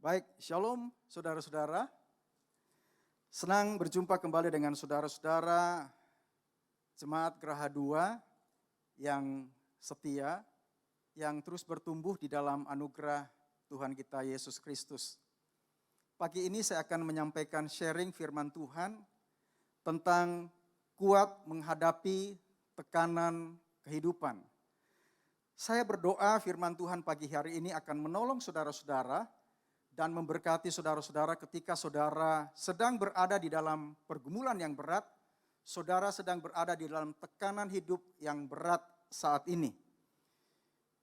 Baik, shalom saudara-saudara. Senang berjumpa kembali dengan saudara-saudara Jemaat Geraha 2 yang setia, yang terus bertumbuh di dalam anugerah Tuhan kita Yesus Kristus. Pagi ini saya akan menyampaikan sharing firman Tuhan tentang kuat menghadapi tekanan kehidupan. Saya berdoa firman Tuhan pagi hari ini akan menolong saudara-saudara dan memberkati saudara-saudara ketika saudara sedang berada di dalam pergumulan yang berat, saudara sedang berada di dalam tekanan hidup yang berat saat ini.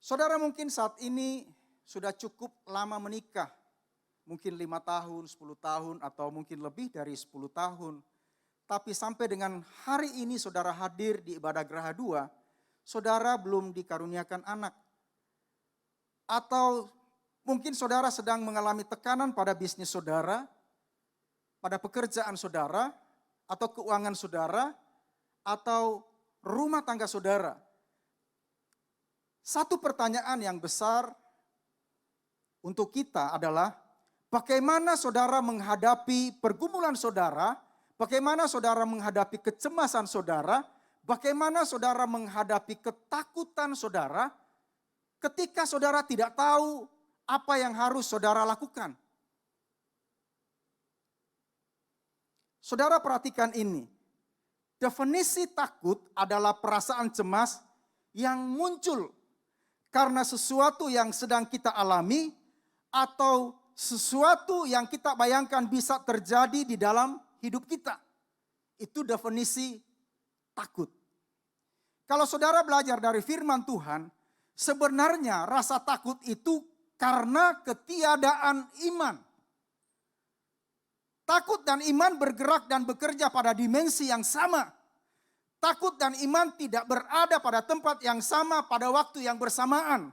Saudara mungkin saat ini sudah cukup lama menikah, mungkin 5 tahun, 10 tahun, atau mungkin lebih dari 10 tahun. Tapi sampai dengan hari ini saudara hadir di ibadah Geraha 2, saudara belum dikaruniakan anak. Atau mungkin saudara sedang mengalami tekanan pada bisnis saudara, pada pekerjaan saudara, atau keuangan saudara, atau rumah tangga saudara. Satu pertanyaan yang besar untuk kita adalah bagaimana saudara menghadapi pergumulan saudara, bagaimana saudara menghadapi kecemasan saudara, bagaimana saudara menghadapi ketakutan saudara ketika saudara tidak tahu apa yang harus saudara lakukan. Saudara perhatikan ini. Definisi takut adalah perasaan cemas yang muncul karena sesuatu yang sedang kita alami atau sesuatu yang kita bayangkan bisa terjadi di dalam hidup kita. Itu definisi takut. Kalau saudara belajar dari firman Tuhan, sebenarnya rasa takut itu karena ketiadaan iman. Takut dan iman bergerak dan bekerja pada dimensi yang sama. Takut dan iman tidak berada pada tempat yang sama pada waktu yang bersamaan.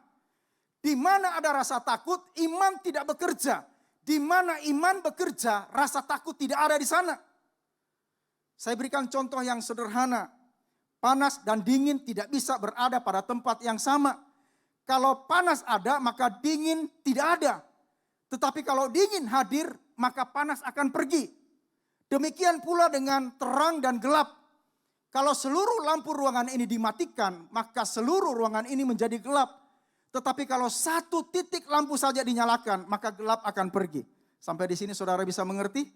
Di mana ada rasa takut, iman tidak bekerja. Di mana iman bekerja, rasa takut tidak ada di sana. Saya berikan contoh yang sederhana. Panas dan dingin tidak bisa berada pada tempat yang sama. Kalau panas ada, maka dingin tidak ada. Tetapi kalau dingin hadir, maka panas akan pergi. Demikian pula dengan terang dan gelap. Kalau seluruh lampu ruangan ini dimatikan, maka seluruh ruangan ini menjadi gelap. Tetapi kalau satu titik lampu saja dinyalakan, maka gelap akan pergi. Sampai di sini saudara bisa mengerti?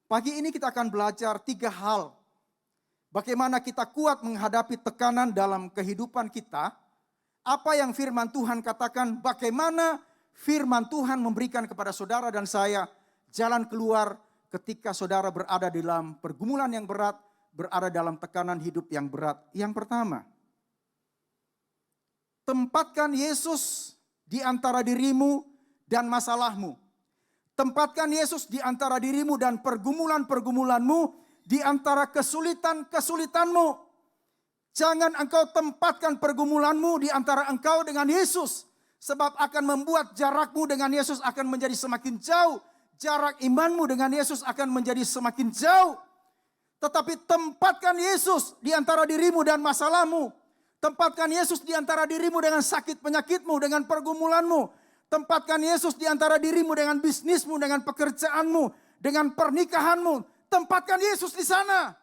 Pagi ini kita akan belajar 3 hal. Bagaimana kita kuat menghadapi tekanan dalam kehidupan kita. Apa yang firman Tuhan katakan, bagaimana firman Tuhan memberikan kepada saudara dan saya jalan keluar ketika saudara berada dalam pergumulan yang berat, berada dalam tekanan hidup yang berat. Yang pertama, tempatkan Yesus di antara dirimu dan masalahmu. Tempatkan Yesus di antara dirimu dan pergumulan-pergumulanmu, di antara kesulitan-kesulitanmu. Jangan engkau tempatkan pergumulanmu di antara engkau dengan Yesus. Sebab akan membuat jarakmu dengan Yesus akan menjadi semakin jauh. Jarak imanmu dengan Yesus akan menjadi semakin jauh. Tetapi tempatkan Yesus di antara dirimu dan masalahmu. Tempatkan Yesus di antara dirimu dengan sakit penyakitmu, dengan pergumulanmu. Tempatkan Yesus di antara dirimu dengan bisnismu, dengan pekerjaanmu, dengan pernikahanmu. Tempatkan Yesus di sana.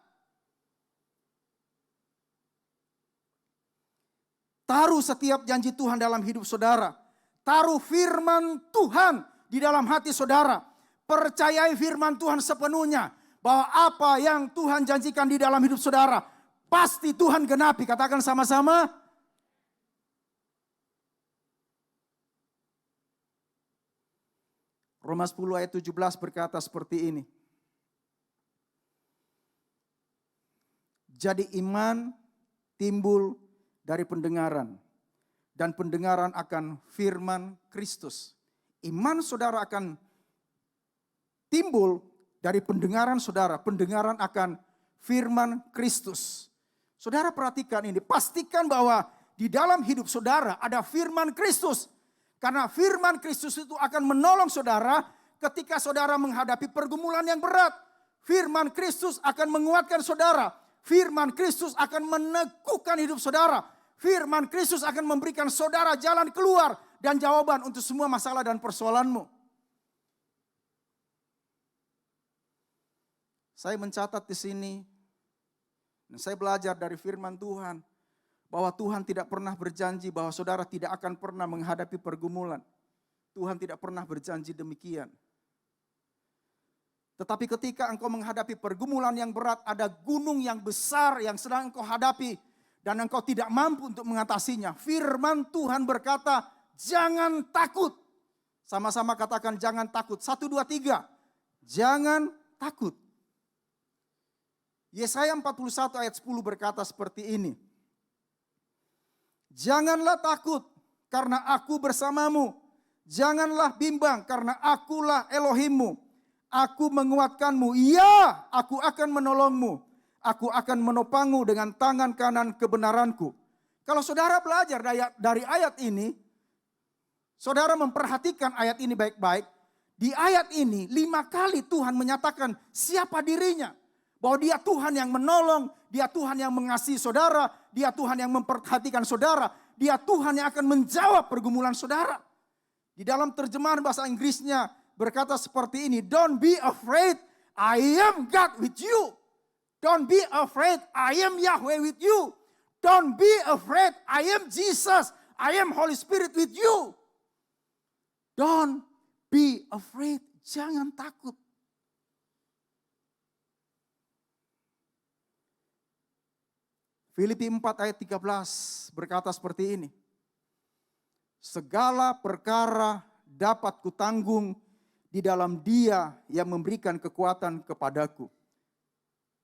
Taruh setiap janji Tuhan dalam hidup saudara. Taruh firman Tuhan di dalam hati saudara. Percayai firman Tuhan sepenuhnya. Bahwa apa yang Tuhan janjikan di dalam hidup saudara, pasti Tuhan genapi. Katakan sama-sama. Roma 10 ayat 17 berkata seperti ini. Jadi iman timbul dari pendengaran. Dan pendengaran akan firman Kristus. Iman saudara akan timbul dari pendengaran saudara. Pendengaran akan firman Kristus. Saudara perhatikan ini. Pastikan bahwa di dalam hidup saudara ada firman Kristus. Karena firman Kristus itu akan menolong saudara ketika saudara menghadapi pergumulan yang berat. Firman Kristus akan menguatkan saudara. Firman Kristus akan meneguhkan hidup saudara. Firman Kristus akan memberikan saudara jalan keluar dan jawaban untuk semua masalah dan persoalanmu. Saya mencatat di sini, dan saya belajar dari firman Tuhan, bahwa Tuhan tidak pernah berjanji bahwa saudara tidak akan pernah menghadapi pergumulan. Tuhan tidak pernah berjanji demikian. Tetapi ketika engkau menghadapi pergumulan yang berat, ada gunung yang besar yang sedang engkau hadapi, dan engkau tidak mampu untuk mengatasinya. Firman Tuhan berkata, jangan takut. Sama-sama katakan jangan takut. 1, 2, 3. Jangan takut. Yesaya 41 ayat 10 berkata seperti ini. Janganlah takut karena aku bersamamu. Janganlah bimbang karena akulah Elohimmu. Aku menguatkanmu, ya aku akan menolongmu. Aku akan menopangmu dengan tangan kanan kebenaranku. Kalau saudara belajar dari ayat ini, saudara memperhatikan ayat ini baik-baik. Di ayat ini 5 kali Tuhan menyatakan siapa dirinya. Bahwa dia Tuhan yang menolong, dia Tuhan yang mengasihi saudara, dia Tuhan yang memperhatikan saudara, dia Tuhan yang akan menjawab pergumulan saudara. Di dalam terjemahan bahasa Inggrisnya berkata seperti ini, don't be afraid, I am God with you. Don't be afraid, I am Yahweh with you. Don't be afraid, I am Jesus, I am Holy Spirit with you. Don't be afraid, jangan takut. Filipi 4 ayat 13 berkata seperti ini. Segala perkara dapat kutanggung di dalam Dia yang memberikan kekuatan kepadaku.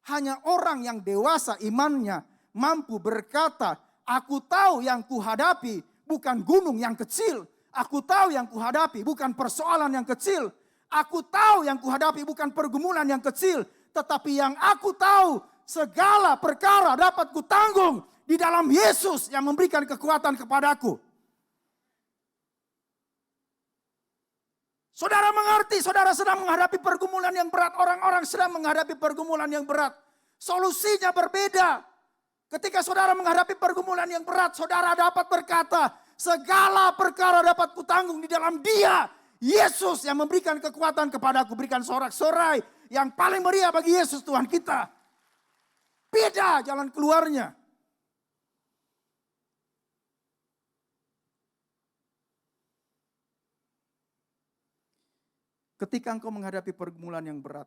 Hanya orang yang dewasa imannya mampu berkata, aku tahu yang kuhadapi bukan gunung yang kecil. Aku tahu yang kuhadapi bukan persoalan yang kecil. Aku tahu yang kuhadapi bukan pergumulan yang kecil. Tetapi yang aku tahu, segala perkara dapat kutanggung di dalam Yesus yang memberikan kekuatan kepadaku. Saudara mengerti, saudara sedang menghadapi pergumulan yang berat. Orang-orang sedang menghadapi pergumulan yang berat. Solusinya berbeda. Ketika saudara menghadapi pergumulan yang berat, saudara dapat berkata, segala perkara dapat kutanggung di dalam Dia, Yesus yang memberikan kekuatan kepadaku. Berikan sorak-sorai yang paling meriah bagi Yesus Tuhan kita. Beda jalan keluarnya. Ketika engkau menghadapi pergumulan yang berat,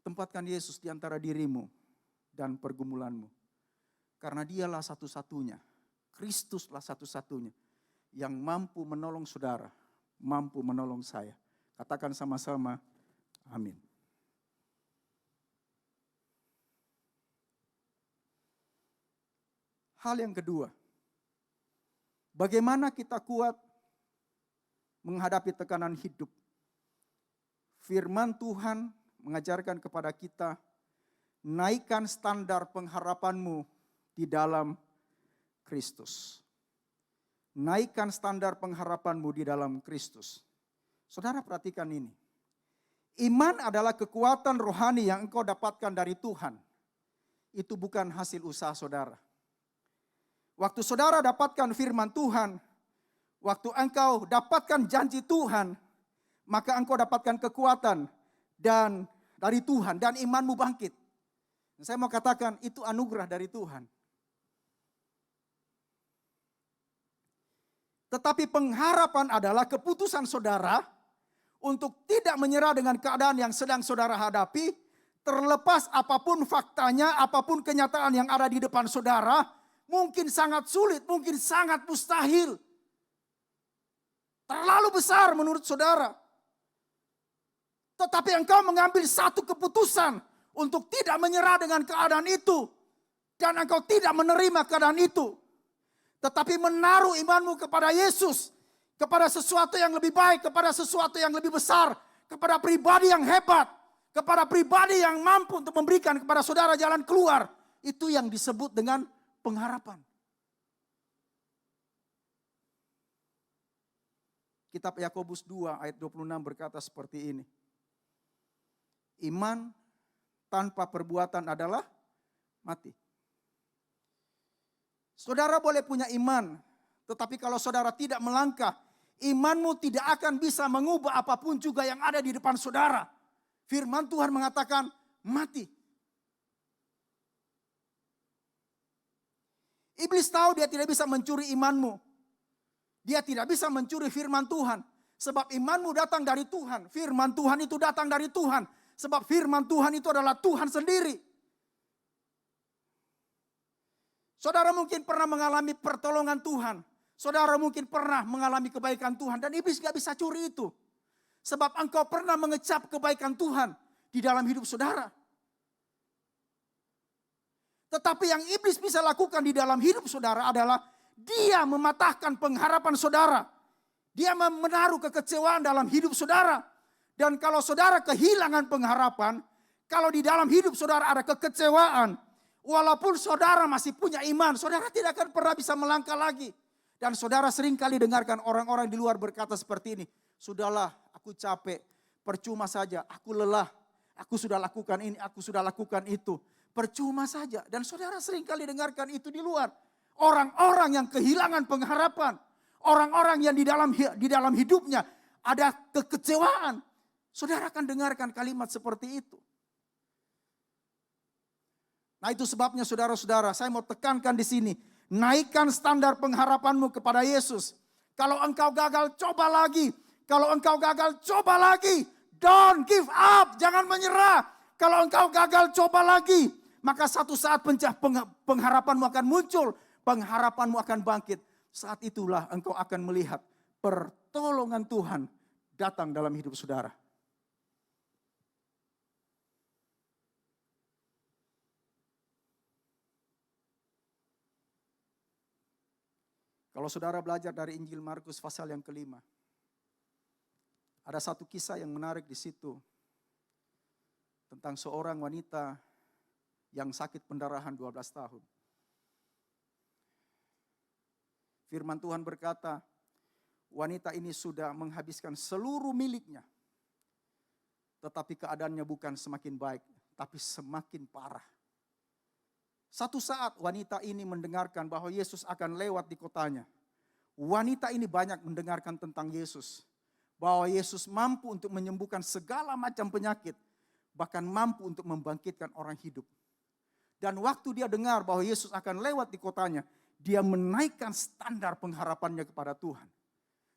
tempatkan Yesus di antara dirimu dan pergumulanmu. Karena Dialah satu-satunya, Kristuslah satu-satunya yang mampu menolong saudara, mampu menolong saya. Katakan sama-sama, amin. Hal yang kedua, bagaimana kita kuat menghadapi tekanan hidup. Firman Tuhan mengajarkan kepada kita, naikkan standar pengharapanmu di dalam Kristus. Naikkan standar pengharapanmu di dalam Kristus. Saudara perhatikan ini. Iman adalah kekuatan rohani yang engkau dapatkan dari Tuhan. Itu bukan hasil usaha saudara. Waktu saudara dapatkan firman Tuhan, waktu engkau dapatkan janji Tuhan, maka engkau dapatkan kekuatan dan dari Tuhan dan imanmu bangkit. Saya mau katakan itu anugerah dari Tuhan. Tetapi pengharapan adalah keputusan saudara untuk tidak menyerah dengan keadaan yang sedang saudara hadapi, terlepas apapun faktanya, apapun kenyataan yang ada di depan saudara, mungkin sangat sulit, mungkin sangat mustahil. Terlalu besar menurut saudara. Tetapi engkau mengambil satu keputusan untuk tidak menyerah dengan keadaan itu. Dan engkau tidak menerima keadaan itu. Tetapi menaruh imanmu kepada Yesus. Kepada sesuatu yang lebih baik, kepada sesuatu yang lebih besar. Kepada pribadi yang hebat. Kepada pribadi yang mampu untuk memberikan kepada saudara jalan keluar. Itu yang disebut dengan pengharapan. Kitab Yakobus 2 ayat 26 berkata seperti ini. Iman tanpa perbuatan adalah mati. Saudara boleh punya iman, Tetapi kalau saudara tidak melangkah, imanmu tidak akan bisa mengubah apapun juga yang ada di depan saudara. Firman Tuhan mengatakan mati. Iblis tahu dia tidak bisa mencuri imanmu. Dia tidak bisa mencuri firman Tuhan. Sebab imanmu datang dari Tuhan. Firman Tuhan itu datang dari Tuhan. Sebab firman Tuhan itu adalah Tuhan sendiri. Saudara mungkin pernah mengalami pertolongan Tuhan. Saudara mungkin pernah mengalami kebaikan Tuhan. Dan iblis gak bisa curi itu. Sebab engkau pernah mengecap kebaikan Tuhan di dalam hidup saudara. Tetapi yang iblis bisa lakukan di dalam hidup saudara adalah dia mematahkan pengharapan saudara. Dia menaruh kekecewaan dalam hidup saudara. Dan kalau saudara kehilangan pengharapan, kalau di dalam hidup saudara ada kekecewaan, walaupun saudara masih punya iman, saudara tidak akan pernah bisa melangkah lagi. Dan saudara seringkali dengarkan orang-orang di luar berkata seperti ini, sudahlah aku capek, percuma saja, aku lelah, aku sudah lakukan ini, aku sudah lakukan itu. Percuma saja. Dan saudara seringkali dengarkan itu di luar. Orang-orang yang kehilangan pengharapan. Orang-orang yang di dalam hidupnya ada kekecewaan. Saudara akan dengarkan kalimat seperti itu. Nah itu sebabnya saudara-saudara, saya mau tekankan di sini. Naikkan standar pengharapanmu kepada Yesus. Kalau engkau gagal, coba lagi. Kalau engkau gagal, coba lagi. Don't give up, jangan menyerah. Kalau engkau gagal, coba lagi. Maka satu saat pengharapanmu akan muncul. Pengharapanmu akan bangkit. Saat itulah engkau akan melihat pertolongan Tuhan datang dalam hidup saudara. Kalau saudara belajar dari Injil Markus pasal yang kelima. Ada satu kisah yang menarik di situ. Tentang seorang wanita yang sakit pendarahan 12 tahun. Firman Tuhan berkata, wanita ini sudah menghabiskan seluruh miliknya. Tetapi keadaannya bukan semakin baik, tapi semakin parah. Satu saat wanita ini mendengarkan bahwa Yesus akan lewat di kotanya. Wanita ini banyak mendengarkan tentang Yesus. Bahwa Yesus mampu untuk menyembuhkan segala macam penyakit. Bahkan mampu untuk membangkitkan orang hidup. Dan waktu dia dengar bahwa Yesus akan lewat di kotanya, dia menaikkan standar pengharapannya kepada Tuhan.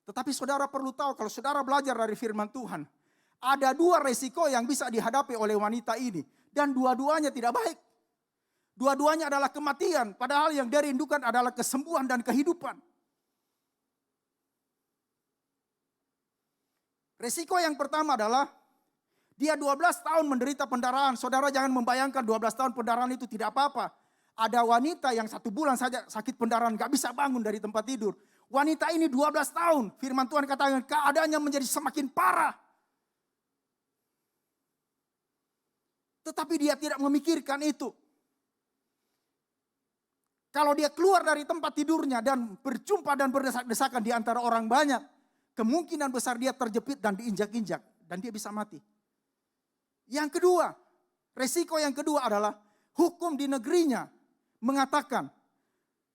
Tetapi saudara perlu tahu, kalau saudara belajar dari firman Tuhan, ada dua resiko yang bisa dihadapi oleh wanita ini. Dan dua-duanya tidak baik. Dua-duanya adalah kematian, padahal yang dia rindukan adalah kesembuhan dan kehidupan. Resiko yang pertama adalah, dia 12 tahun menderita pendarahan. Saudara jangan membayangkan 12 tahun pendarahan itu tidak apa-apa. Ada wanita yang 1 bulan saja sakit pendarahan, gak bisa bangun dari tempat tidur. Wanita ini 12 tahun, firman Tuhan katakan keadaannya menjadi semakin parah. Tetapi dia tidak memikirkan itu. Kalau dia keluar dari tempat tidurnya dan berjumpa dan berdesak-desakan di antara orang banyak, kemungkinan besar dia terjepit dan diinjak-injak dan dia bisa mati. Yang kedua, resiko yang kedua adalah hukum di negerinya mengatakan,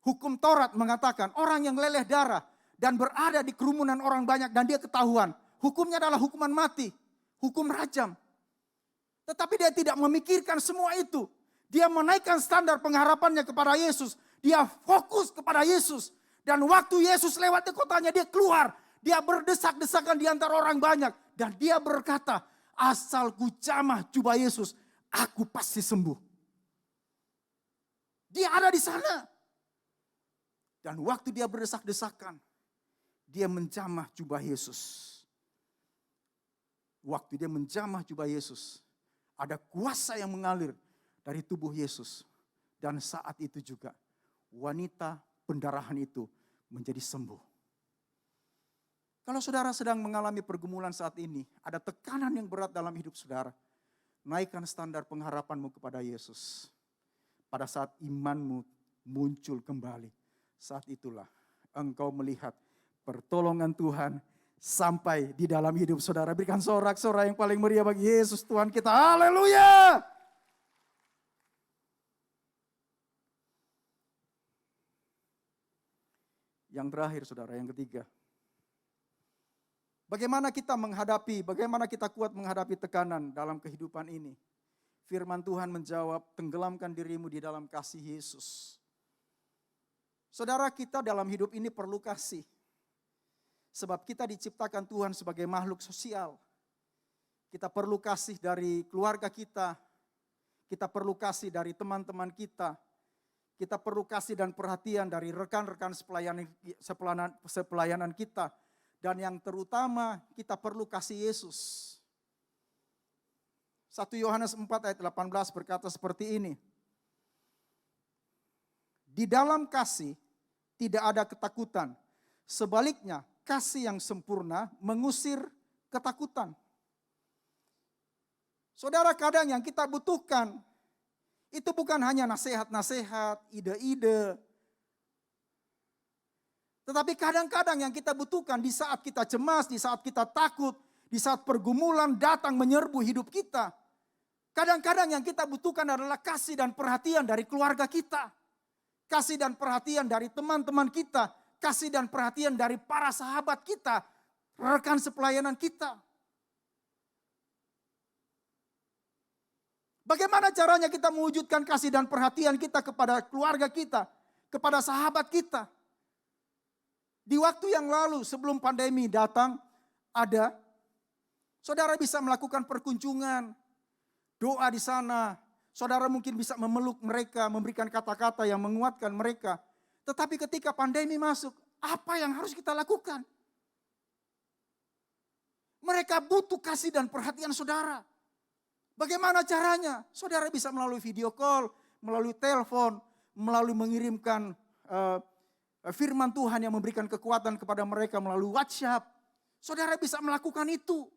hukum Taurat mengatakan orang yang leleh darah dan berada di kerumunan orang banyak dan dia ketahuan, hukumnya adalah hukuman mati, hukum rajam. Tetapi dia tidak memikirkan semua itu. Dia menaikkan standar pengharapannya kepada Yesus. Dia fokus kepada Yesus. Dan waktu Yesus lewat di kotanya dia keluar. Dia berdesak-desakan di antara orang banyak. Dan dia berkata, asal ku jamah jubah Yesus, aku pasti sembuh. Dia ada di sana. Dan waktu dia berdesak-desakan, dia menjamah jubah Yesus. Waktu dia menjamah jubah Yesus, ada kuasa yang mengalir dari tubuh Yesus. Dan saat itu juga wanita pendarahan itu menjadi sembuh. Kalau saudara sedang mengalami pergumulan saat ini, ada tekanan yang berat dalam hidup saudara, naikkan standar pengharapanmu kepada Yesus. Pada saat imanmu muncul kembali, saat itulah engkau melihat pertolongan Tuhan sampai di dalam hidup saudara. Berikan sorak-sorai yang paling meriah bagi Yesus Tuhan kita. Haleluya! Yang terakhir saudara, yang ketiga. Bagaimana kita kuat menghadapi tekanan dalam kehidupan ini? Firman Tuhan menjawab, tenggelamkan dirimu di dalam kasih Yesus. Saudara, kita dalam hidup ini perlu kasih. Sebab kita diciptakan Tuhan sebagai makhluk sosial. Kita perlu kasih dari keluarga kita. Kita perlu kasih dari teman-teman kita. Kita perlu kasih dan perhatian dari rekan-rekan sepelayanan kita. Dan yang terutama kita perlu kasih Yesus. 1 Yohanes 4 ayat 18 berkata seperti ini. Di dalam kasih tidak ada ketakutan. Sebaliknya, kasih yang sempurna mengusir ketakutan. Saudara, kadang yang kita butuhkan itu bukan hanya nasihat-nasihat, ide-ide. Tetapi kadang-kadang yang kita butuhkan di saat kita cemas, di saat kita takut, di saat pergumulan datang menyerbu hidup kita. Kadang-kadang yang kita butuhkan adalah kasih dan perhatian dari keluarga kita. Kasih dan perhatian dari teman-teman kita. Kasih dan perhatian dari para sahabat kita. Rekan sepelayanan kita. Bagaimana caranya kita mewujudkan kasih dan perhatian kita kepada keluarga kita. Kepada sahabat kita. Di waktu yang lalu sebelum pandemi datang saudara bisa melakukan perkunjungan. Doa di sana, saudara mungkin bisa memeluk mereka, memberikan kata-kata yang menguatkan mereka. Tetapi ketika pandemi masuk, apa yang harus kita lakukan? Mereka butuh kasih dan perhatian saudara. Bagaimana caranya? Saudara bisa melalui video call, melalui telepon, melalui mengirimkan firman Tuhan yang memberikan kekuatan kepada mereka melalui WhatsApp. Saudara bisa melakukan itu.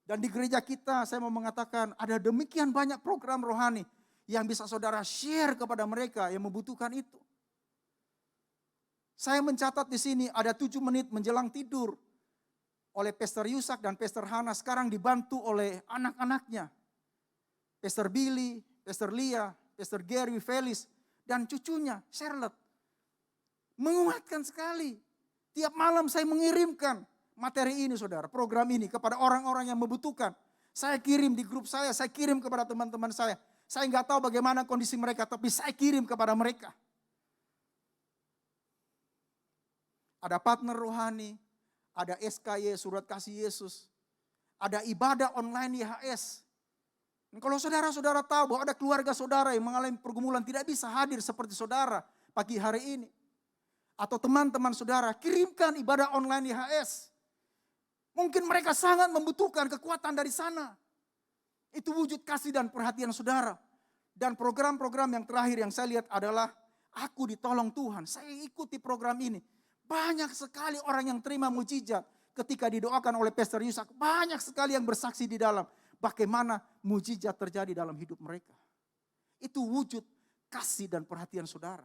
Dan di gereja kita saya mau mengatakan ada demikian banyak program rohani yang bisa saudara share kepada mereka yang membutuhkan itu. Saya mencatat di sini ada 7 menit menjelang tidur oleh Pastor Yusak dan Pastor Hana sekarang dibantu oleh anak-anaknya. Pastor Billy, Pastor Lia, Pastor Gary, Felis dan cucunya Charlotte. Menguatkan sekali. Tiap malam saya mengirimkan materi ini saudara, program ini kepada orang-orang yang membutuhkan. Saya kirim di grup saya kirim kepada teman-teman saya. Saya nggak tahu bagaimana kondisi mereka, tapi saya kirim kepada mereka. Ada partner rohani, ada SKY, surat kasih Yesus. Ada ibadah online IHS. Dan kalau saudara-saudara tahu bahwa ada keluarga saudara yang mengalami pergumulan tidak bisa hadir seperti saudara pagi hari ini. Atau teman-teman saudara, kirimkan ibadah online IHS. Mungkin mereka sangat membutuhkan kekuatan dari sana. Itu wujud kasih dan perhatian saudara. Dan program-program yang terakhir yang saya lihat adalah aku ditolong Tuhan. Saya ikuti program ini. Banyak sekali orang yang terima mujizat ketika didoakan oleh Pastor Yusak. Banyak sekali yang bersaksi di dalam bagaimana mujizat terjadi dalam hidup mereka. Itu wujud kasih dan perhatian saudara.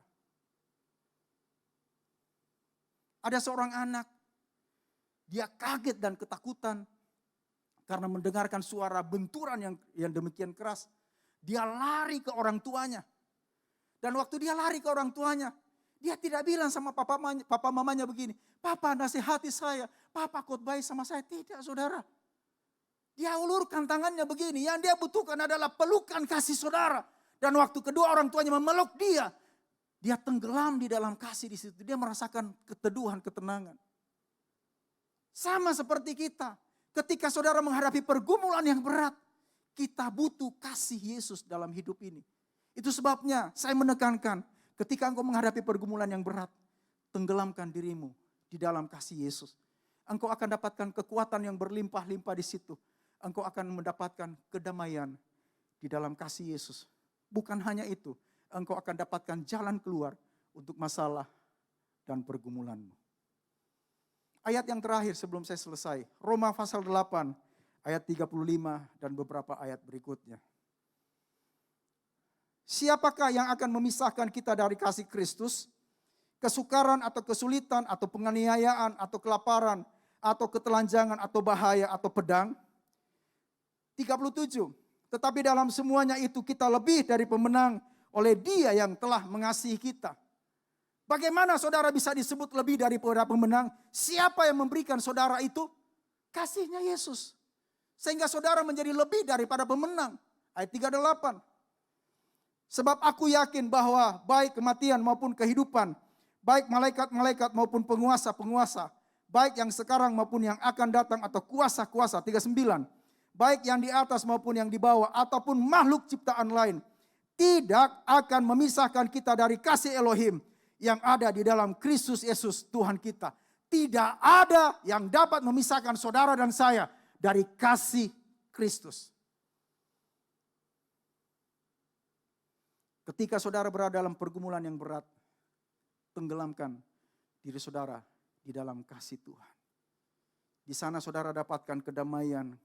Ada seorang anak. Dia kaget dan ketakutan karena mendengarkan suara benturan yang demikian keras. Dia lari ke orang tuanya. Dan waktu dia lari ke orang tuanya, dia tidak bilang sama papa mamanya begini, "Papa nasihati saya, papa khotbah sama saya." Tidak saudara. Dia ulurkan tangannya begini, yang dia butuhkan adalah pelukan kasih saudara. Dan waktu kedua orang tuanya memeluk dia tenggelam di dalam kasih di situ. Dia merasakan keteduhan, ketenangan. Sama seperti kita. Ketika saudara menghadapi pergumulan yang berat, kita butuh kasih Yesus dalam hidup ini. Itu sebabnya saya menekankan, ketika engkau menghadapi pergumulan yang berat, tenggelamkan dirimu di dalam kasih Yesus. Engkau akan dapatkan kekuatan yang berlimpah-limpah di situ. Engkau akan mendapatkan kedamaian di dalam kasih Yesus. Bukan hanya itu, engkau akan dapatkan jalan keluar untuk masalah dan pergumulanmu. Ayat yang terakhir sebelum saya selesai. Roma pasal 8 ayat 35 dan beberapa ayat berikutnya. Siapakah yang akan memisahkan kita dari kasih Kristus? Kesukaran atau kesulitan atau penganiayaan atau kelaparan atau ketelanjangan atau bahaya atau pedang? 37. Tetapi dalam semuanya itu kita lebih dari pemenang oleh Dia yang telah mengasihi kita. Bagaimana saudara bisa disebut lebih daripada pemenang? Siapa yang memberikan saudara itu? Kasihnya Yesus. Sehingga saudara menjadi lebih daripada pemenang. Ayat 38. Sebab aku yakin bahwa baik kematian maupun kehidupan, baik malaikat-malaikat maupun penguasa-penguasa, baik yang sekarang maupun yang akan datang atau kuasa-kuasa, 39. Baik yang di atas maupun yang di bawah ataupun makhluk ciptaan lain, tidak akan memisahkan kita dari kasih Elohim yang ada di dalam Kristus Yesus Tuhan kita. Tidak ada yang dapat memisahkan saudara dan saya dari kasih Kristus. Ketika saudara berada dalam pergumulan yang berat, tenggelamkan diri saudara di dalam kasih Tuhan. Di sana saudara dapatkan kedamaian,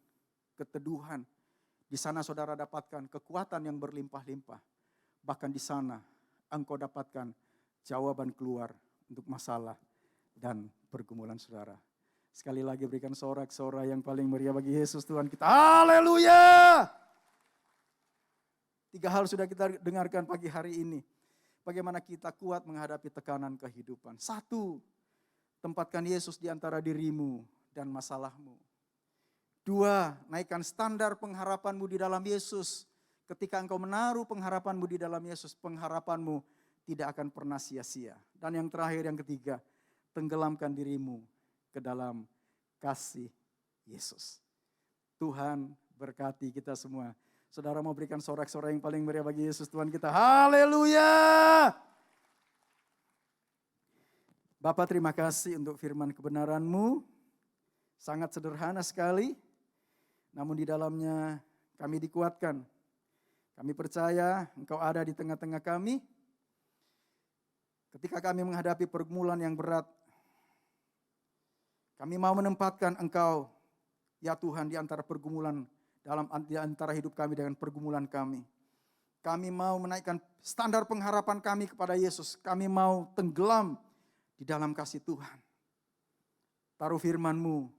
keteduhan. Di sana saudara dapatkan kekuatan yang berlimpah-limpah. Bahkan di sana engkau dapatkan jawaban keluar untuk masalah dan pergumulan saudara. Sekali lagi berikan sorak-sorai yang paling meriah bagi Yesus Tuhan kita. Haleluya! 3 hal sudah kita dengarkan pagi hari ini. Bagaimana kita kuat menghadapi tekanan kehidupan. 1, tempatkan Yesus di antara dirimu dan masalahmu. 2, naikkan standar pengharapanmu di dalam Yesus. Ketika engkau menaruh pengharapanmu di dalam Yesus, pengharapanmu tidak akan pernah sia-sia. Dan yang terakhir, yang ketiga, tenggelamkan dirimu ke dalam kasih Yesus. Tuhan berkati kita semua. Saudara mau berikan sorak-sorai yang paling meriah bagi Yesus Tuhan kita. Haleluya! Bapa, terima kasih untuk firman kebenaran-Mu. Sangat sederhana sekali, namun di dalamnya kami dikuatkan. Kami percaya Engkau ada di tengah-tengah kami. Ketika kami menghadapi pergumulan yang berat, kami mau menempatkan Engkau, ya Tuhan, di antara pergumulan, di antara hidup kami dengan pergumulan kami. Kami mau menaikkan standar pengharapan kami kepada Yesus. Kami mau tenggelam di dalam kasih Tuhan. Taruh firman-Mu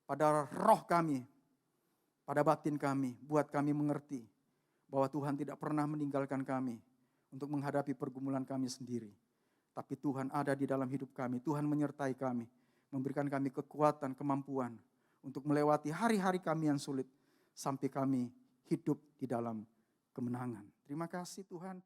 pada roh kami, pada batin kami, buat kami mengerti bahwa Tuhan tidak pernah meninggalkan kami untuk menghadapi pergumulan kami sendiri. Tapi Tuhan ada di dalam hidup kami. Tuhan menyertai kami, memberikan kami kekuatan, kemampuan untuk melewati hari-hari kami yang sulit sampai kami hidup di dalam kemenangan. Terima kasih Tuhan.